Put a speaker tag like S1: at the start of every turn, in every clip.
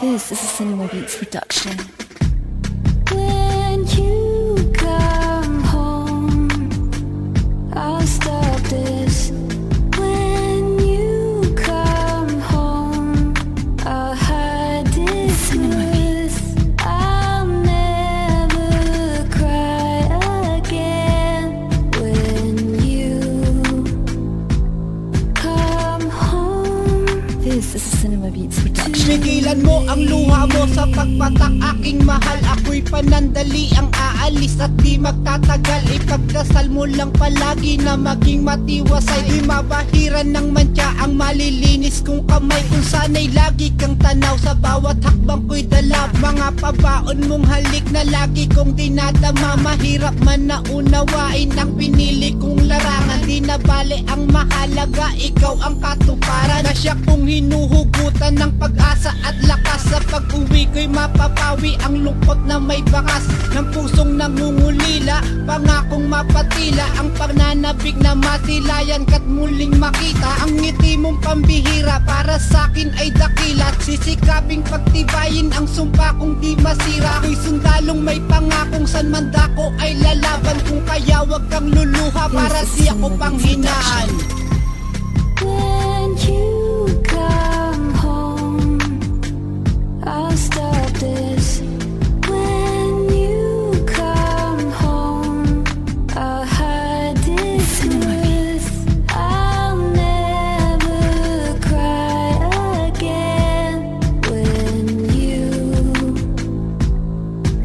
S1: This is a Cinema Beats production.
S2: When you come home, I'll stop this. When you come home, I'll hide this truth. I'll never cry again. When you come home,
S1: This is a Cinema Beats production.
S3: Pigilan mo ang luha mo sa pagpatak aking mahal. Ako'y panandali ang aalis at di magtatagal. Ipagdasal mo lang palagi na maging matiwasay. Di mabahiran ng mantya ang malilinis kong kamay. Kung sana'y lagi kang tanaw sa bawat hakbang ko'y dala. Mga pabaon mong halik na lagi kong dinadama. Mahirap man na unawain ang pinili kong larangan. Di na bale ang mahalaga, ikaw ang katuparan. Na siya kong hinuhugutan ng pag-asa at lakas. Sa pag-uwi ko'y mapapawi ang lungkot na may bakas ng pusong nangungulila. Pangakong mapatila ang pagnanabig na masilayan ka't muling makita. Ang ngiti mong pambihira para sa'kin ay dakila. Sisikaping pagtibayin ang sumpa kong di masira. Ako'y sundalong may pangakong san man dako ay lalaban. Kung kaya wag kang luluha para di ako panghinaan.
S2: when you come home, I'll stop this. When you come home, I'll hide this truth. I'll never cry again. When you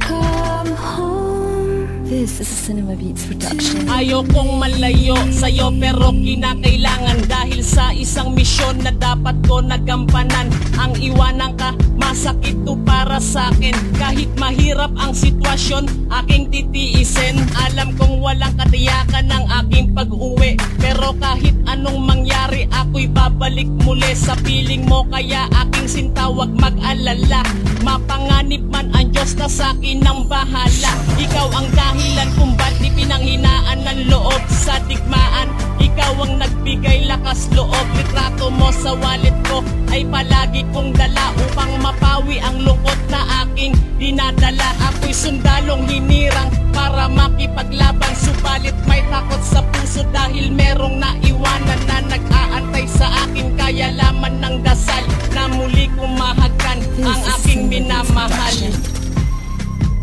S2: come home,
S1: This is a Cinema Beats production.
S4: Ayokong malayo sa'yo pero kinakailangan. Dahil sa isang misyon na dapat ko nagampanan. Ang iwanan ka, masakit to para sa'kin. Kahit mahirap ang sitwasyon, aking titiisin. Alam kong walang katiyakan ng aking pag-uwi. Pero kahit anong mangyari, ako'y babalik muli sa piling mo. Kaya aking sinta, wag mag-alala. Mapanganib man ang Diyos na sa'kin ang bahala. Ikaw ang dahilan kung ba't di pinanghinaan ng loob sa digmaan. Ikaw ang nagbigay lakas loob. Litrato mo sa wallet ko ay palagi kong dala upang mapawi ang lungkot na aking dinadala. Ako'y sundalong hinirang para makipaglaban. Subalit may takot sa puso dahil merong naiwanan na nag-aantay sa akin. Kaya laman ng dasal na muli kong mahagkan ang aking minamahal.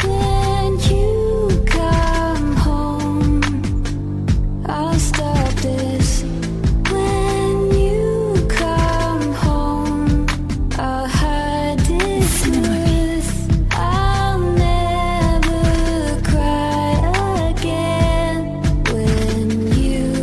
S2: when you come home, I'll stop this. When you come home, I'll hide this truth. I'll never cry again. When you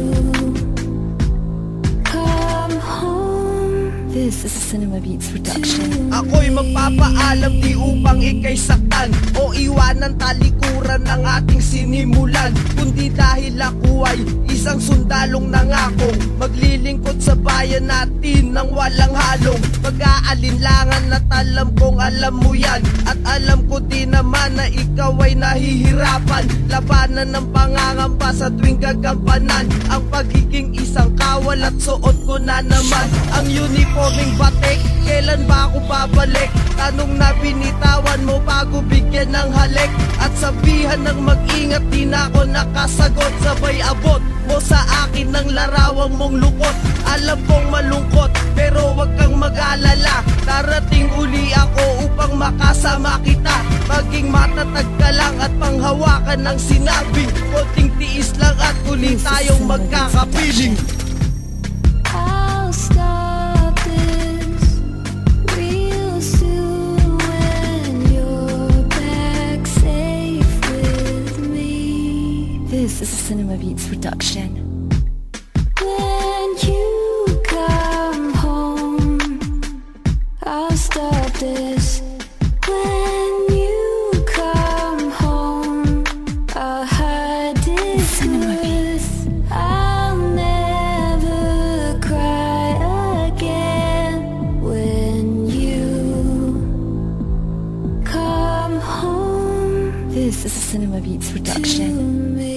S2: come home,
S1: This is a Cinema Beats production.
S3: Ako'y magpapaalam di upang ika'y saktan o iwanan talikuran ng ating sinimulan. Kundi dahil ako ay isang sundalong nangakong maglilingkod sa bayan natin ng walang halong pag-aalinlangan. At alam kong alam mo yan. At alam ko din naman na ikaw ay nahihirapan. Labanan ng pangangamba sa tuwing gagampanan ang pagiging isang kawal. At suot ko na naman ang uniforming batik. Kailan ba ako babalik? Tanong na binitawan mo bago bigyan ng halik. At sabihan ng mag-ingat, di na ako nakasagot. Sabay abot mo sa akin ng larawang mong lukot. Alam kong malungkot pero wag kang mag-alala. Darating uli ako upang makasama kita. Maging matatag ka lang at panghawakan ng sinabing konting tiis lang at uli tayong magkakapiling.
S2: I'll stop this real soon when you're back safe with me.
S1: This is a Cinema Beats production.
S2: When you come home, I'll stop this. When you come home, I'll hide this truth. I'll never cry again. When you come home
S1: This is a Cinema Beats production.
S2: to me.